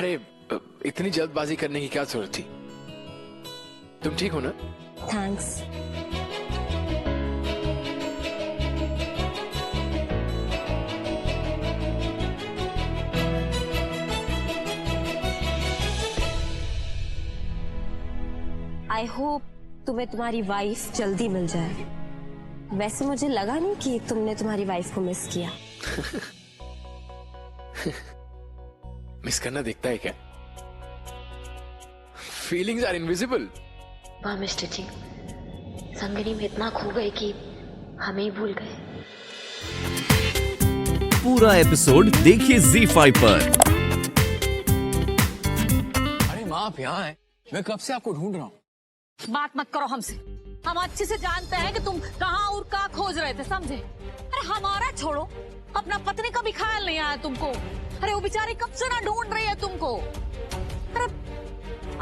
अरे इतनी जल्दबाजी करने की क्या जरूरत थी? तुम ठीक हो ना? थैंक्स। आई होप तुम्हें तुम्हारी वाइफ जल्दी मिल जाए। वैसे मुझे लगा नहीं कि तुमने तुम्हारी वाइफ को मिस किया। मिस करना दिखता है क्या? Feelings are invisible. वाह मिस्टर जी, संगनी में इतना खो गए कि हमें ही भूल गए। पूरा एपिसोड देखिए ZEE5 पर। अरे माँ आप यहाँ हैं, मैं कब से आपको ढूंढ रहा हूँ। बात मत करो हमसे, हम अच्छे से जानते हैं कि तुम कहाँ और क्या खोज रहे थे, समझे? अरे हमारा छोड़ो, अपना पत्नी का भी ख्याल नहीं आया तुमको। अरे वो बेचारी कब से ना ढूंढ रही है तुमको। अरे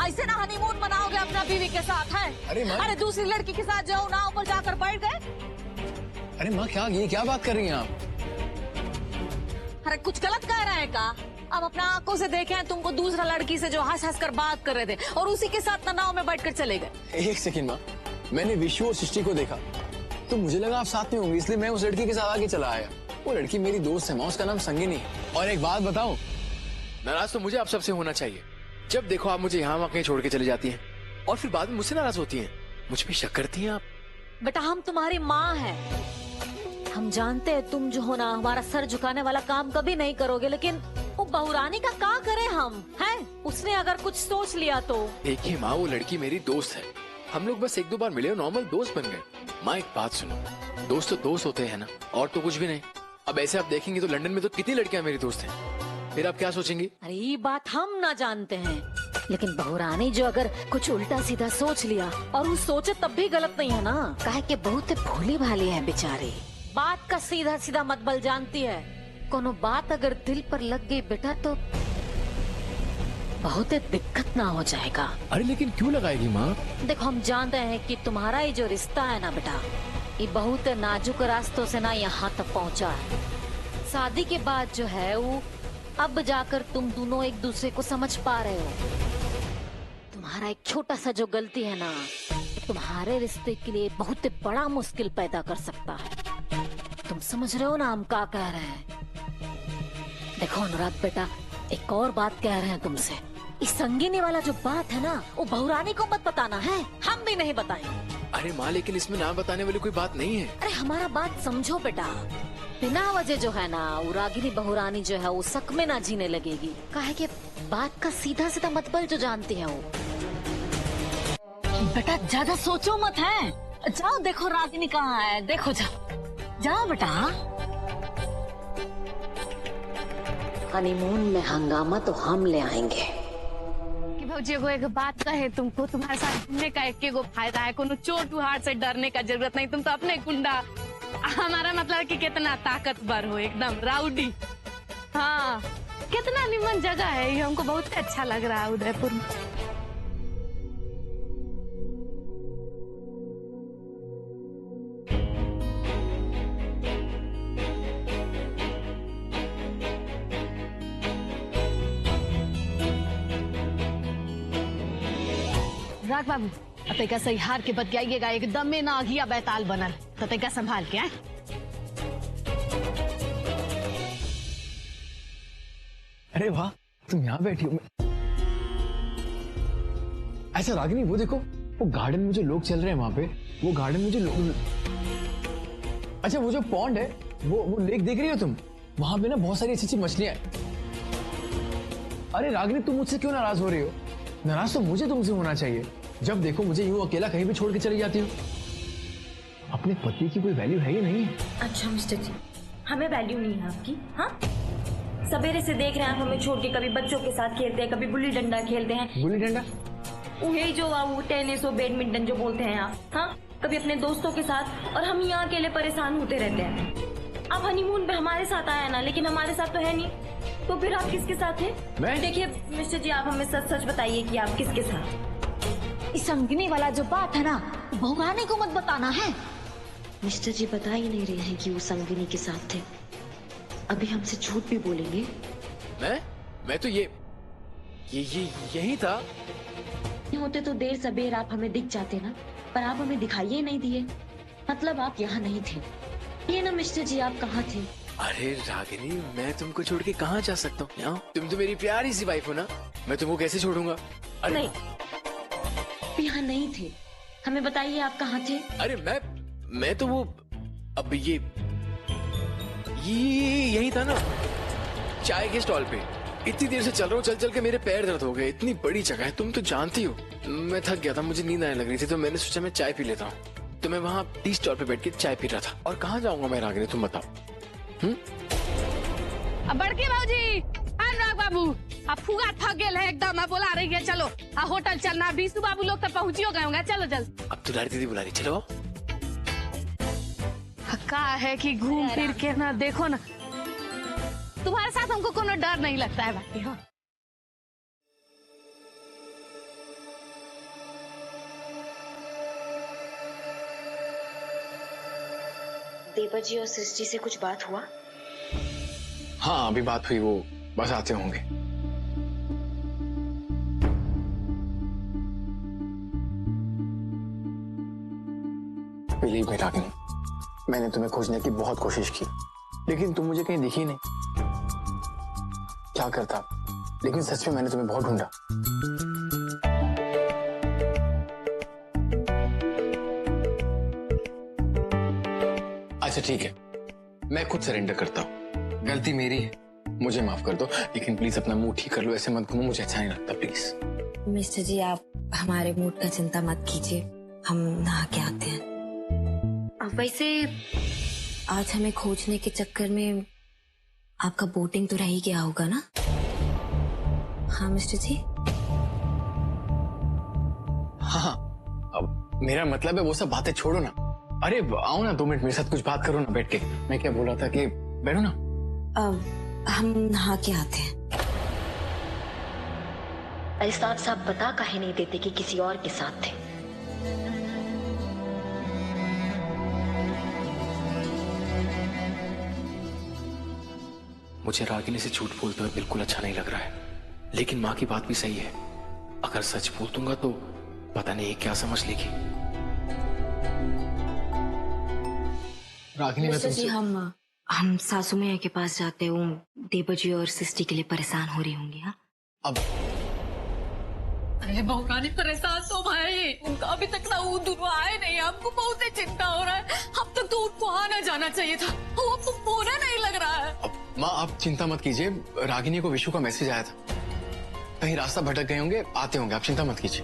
ऐसे ना हनीमून मनाओगे अपना बीवी के साथ, है? अरे दूसरी लड़की के साथ जाओ, नाव पर जाकर बैठ गए। अरे माँ क्या बात कर रही हैं आप? अरे कुछ गलत कह रहे हैं का? अब अपना आंखों से देखे हैं तुमको दूसरा लड़की से जो हंस हंस कर बात कर रहे थे और उसी के साथ नाव में बैठकर चले गए। एक सेकंड माँ, मैंने विशु और सृष्टि को देखा तो मुझे लगा आप साथ में होंगे, इसलिए मैं उस लड़की के साथ आगे चला आया। वो लड़की मेरी दोस्त है माँ, उसका नाम संगिनी है। और एक बात बताऊं, नाराज तो मुझे आप सबसे होना चाहिए। जब देखो आप मुझे यहाँ वहाँ कहीं छोड़ के चले जाती हैं और फिर बाद में मुझसे नाराज होती हैं, मुझ पे शक करती हैं आप। बेटा हम तुम्हारी माँ हैं, हम जानते हैं तुम जो हो ना हमारा सर झुकाने वाला काम कभी नहीं करोगे, लेकिन वो बहुरानी का क्या करें हम, हैं? उसने अगर कुछ सोच लिया तो। देखिए माँ, वो लड़की मेरी दोस्त है, हम लोग बस एक दो बार मिले और नॉर्मल दोस्त बन गए। माँ एक बात सुनो, दोस्त तो दोस्त होते हैं ना, और तो कुछ भी नहीं। अब ऐसे आप देखेंगी तो लंदन में तो कितनी लड़कियां मेरी दोस्त हैं, फिर आप क्या सोचेंगी? अरे ये बात हम ना जानते हैं, लेकिन बहुरानी जो अगर कुछ उल्टा सीधा सोच लिया और वो सोचे तब भी गलत नहीं है ना। काहे कि बहुत भोली भाली है बेचारी, बात का सीधा सीधा मतबल जानती है। कोनो बात अगर दिल पर लग गई बेटा तो बहुत दिक्कत ना हो जाएगा। अरे लेकिन क्यों लगाएगी माँ? देखो हम जानते हैं कि तुम्हारा ये जो रिश्ता है ना बेटा, ये बहुत नाजुक रास्तों से ना यहाँ तक पहुँचा है। शादी के बाद जो है वो अब जाकर तुम दोनों एक दूसरे को समझ पा रहे हो। तुम्हारा एक छोटा सा जो गलती है ना, तुम्हारे रिश्ते के लिए बहुत बड़ा मुश्किल पैदा कर सकता है। तुम समझ रहे हो ना हम क्या कह रहे हैं? देखो अनुराग बेटा, एक और बात कह रहे हैं तुमसे, इस संगिनी वाला जो बात है ना, वो बहुरानी को मत बताना है, हम भी नहीं बताएंगे। अरे माँ लेकिन इसमें ना बताने वाली कोई बात नहीं है। अरे हमारा बात समझो बेटा, बिना वजह जो है ना वो रागिनी बहुरानी जो है वो शक में ना जीने लगेगी। काहे कि बात का सीधा सीधा मतलब जो जानती है वो। बेटा ज्यादा सोचो मत, है? जाओ देखो रागिनी कहाँ है, देखो जाओ बेटा। हनीमून में हंगामा तो हम ले आएंगे। कि भौजी एगो एक बात कहे तुमको, तुम्हारे साथ घूमने का एक एगो फायदा है, कोनो चोट उहाड़ से डरने का जरूरत नहीं। तुम तो अपने गुंडा, हमारा मतलब कि कितना ताकतवर हो, एकदम राउडी। हाँ कितना निमन जगह है ये, हमको बहुत अच्छा लग रहा है उदयपुर में। राग बाबू तैका सही हार के बतियाइएगा, एकदम में ना अघिया बैताल बनल, तो तैका संभाल के आए। अरे वाह तुम यहाँ बैठी हो। ऐसा रागिनी वो देखो, वो गार्डन में जो लोग चल रहे हैं वहां पे, वो गार्डन में जो लोग, अच्छा वो जो पॉन्ड है, वो लेक देख रही हो तुम? वहां पे ना बहुत सारी अच्छी अच्छी मछलियां हैं। अरे रागिनी तुम मुझसे क्यों नाराज हो रही हो? नाराज तो मुझे तुमसे होना चाहिए। जब देखो मुझे यूं अकेला कहीं भी छोड़ के चली जाती हो। अपने पति की कोई वैल्यू है ही नहीं। अच्छा मिस्टर जी, हमें वैल्यू नहीं है आपकी? हाँ सवेरे से देख रहे हैं आप हमें छोड़ के, कभी बच्चों के साथ खेलते हैं, कभी गुल्ली डंडा खेलते हैं। गुल्ली डंडा? वही जो वो टेनिस और बैडमिंटन जो बोलते हैं आप, हाँ कभी अपने दोस्तों के साथ, और हम यहाँ अकेले परेशान होते रहते हैं। आप हनीमून पे हमारे साथ आया ना, लेकिन हमारे साथ तो है नहीं, तो फिर आप किसके साथ हैं? मैं? देखिए मिस्टर जी, आप हमें सच सच बताइए कि आप किसके साथ? इस संगिनी वाला जो बात है ना, बहुरानी को मत बताना है। मिस्टर जी बता ही नहीं रहे हैं कि वो संगिनी के साथ थे, अभी हमसे झूठ भी बोलेंगे। मैं तो ये ये यही था। होते तो देर सबेर आप हमें दिख जाते ना, पर आप हमें दिखाई ही नहीं दिए। मतलब आप यहाँ नहीं थे। ये ना मिस्टर जी, आप कहाँ थे? अरे रागिनी, मैं तुमको छोड़ के कहाँ जा सकता हूँ? यहाँ तुम तो मेरी प्यारी सी वाइफ हो ना, मैं तुमको कैसे छोड़ूंगा? अरे नहीं, आप यहाँ नहीं थे। हमें बताइए आप कहाँ थे? अरे मैं तो वो अब ये यही था ना, चाय के स्टॉल पे। इतनी देर से चल रहा हूँ, चल चल के मेरे पैर दर्द हो गए। इतनी बड़ी जगह है, तुम तो जानती हो। मैं थक गया था, मुझे नींद आने लग रही थी, तो मैंने सोचा मैं चाय पी लेता हूँ। तो मैं वहाँ टी स्टॉल पे बैठ के चाय पी रहा था। और कहाँ जाऊंगा मैं रागिनी, तुम बताओ। अब बड़की बाबूजी, अनुराग बाबू, अब फुगा थक गेल है एकदम। अब बुला रही है, चलो आ होटल चलना। बीसू बाबू लोग तो पहुंचियो गए होंगे, चलो जल्द। अब तुम्हारी दीदी बुला रही, चलो। का है कि घूम फिर के ना देखो ना, तुम्हारे साथ हमको कोनो डर नहीं लगता है बाकी। हाँ, देवा जी और सृष्टि से कुछ बात हुआ? हाँ, अभी बात हुई, वो बस आते होंगे। बिलीव मी रागिनी, मैंने तुम्हें खोजने की बहुत कोशिश की, लेकिन तुम मुझे कहीं दिखी नहीं। क्या करता, लेकिन सच में मैंने तुम्हें बहुत ढूंढा। अच्छा ठीक है, मैं खुद सरेंडर करता हूँ। गलती मेरी है, मुझे माफ कर दो, लेकिन प्लीज अपना मुंह ठीक कर लो। ऐसे मत घूमो, मुझे अच्छा नहीं लगता, प्लीज। मिस्टर जी, आप हमारे मूड का चिंता मत कीजिए, हम नहा के आते हैं। वैसे आज हमें खोजने के चक्कर में आपका बोटिंग तो रह ही गया होगा ना? हाँ मिस्टर जी। हाँ, अब मेरा मतलब है वो सब बातें छोड़ो ना। अरे आओ ना, 2 मिनट मेरे साथ कुछ बात करो ना बैठ के। मैं क्या बोल रहा था कि बैठो ना। हम नहा के आते हैं। अरिस्ताद साहब बता काहे नहीं देते कि किसी और के साथ थे? मुझे रागिनी से झूठ बोलते हुए बिल्कुल अच्छा नहीं लग रहा है, लेकिन माँ की बात भी सही है। अगर सच बोल दूंगा तो पता नहीं क्या समझ लेगी। रागिनी, मैं मिस्टर जी, तुमसे हम सासू मैया के पास जाते हूँ। देवा जी और सृष्टि के लिए परेशान हो रही होंगी। हाँ, अब अरे बहुरानी परेशान तो भाई, उनका अभी तक ना वो दोनों आए नहीं। हमको बहुत ही चिंता हो रहा है। अब तक तो उनको आना जाना चाहिए था, वो आपको पूरा नहीं लग रहा है। अब माँ, आप चिंता मत कीजिए। रागिनी को विशु का मैसेज आया था, कहीं रास्ता भटक गए होंगे, आते होंगे। आप चिंता मत कीजिए।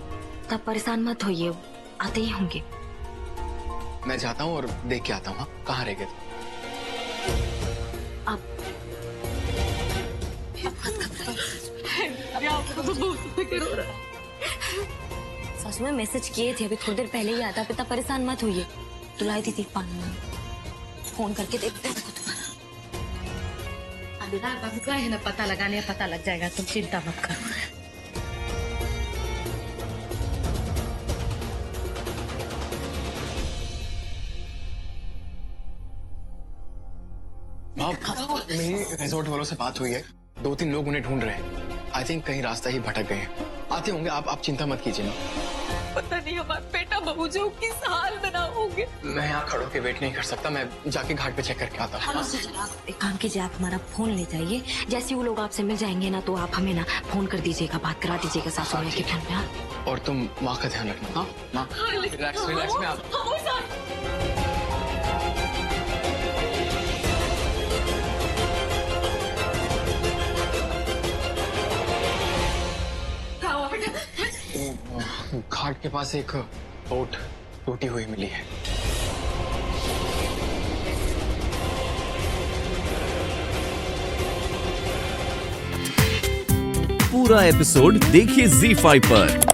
तब परेशान मत होइए, आते ही होंगे। मैं जाता हूँ और देख के आता हूँ। हाँ, कहाँ रह गए थे? आप सासू में मैसेज किए थे अभी थोड़ी देर पहले ही आता। पिता परेशान मत होइए, तुलाई थी पानी में। फोन करके देखते हैं दोबारा। अनुराग बाबू का है ना, पता लगाने पता लग जाएगा, तुम चिंता मत करो। माँ, मेरी रिजॉर्ट वालों से बात हुई है, 2-3 लोग उन्हें ढूंढ रहे हैं। आई थिंक कहीं रास्ता ही भटक गए हैं, आते होंगे। आप चिंता मत कीजिए ना। पता नहीं हमारा बेटा बहू जो किस हाल में ना होंगे। मैं यहाँ खड़ो के वेट नहीं कर सकता, मैं जाके घाट पे चेक करके आता हूँ। आप एक काम कीजिए, आप हमारा फोन ले जाइए। जैसे वो लोग आपसे मिल जाएंगे ना, तो आप हमें ना फोन कर दीजिएगा, बात करा दीजिएगा सासू मैया के फोन पे। हाँ? और तुम माँ का ध्यान रखना। हाँ माँ, रिलैक्स में आप। घाट के पास एक बोट टूटी हुई मिली है। पूरा एपिसोड देखिए ZEE5 पर।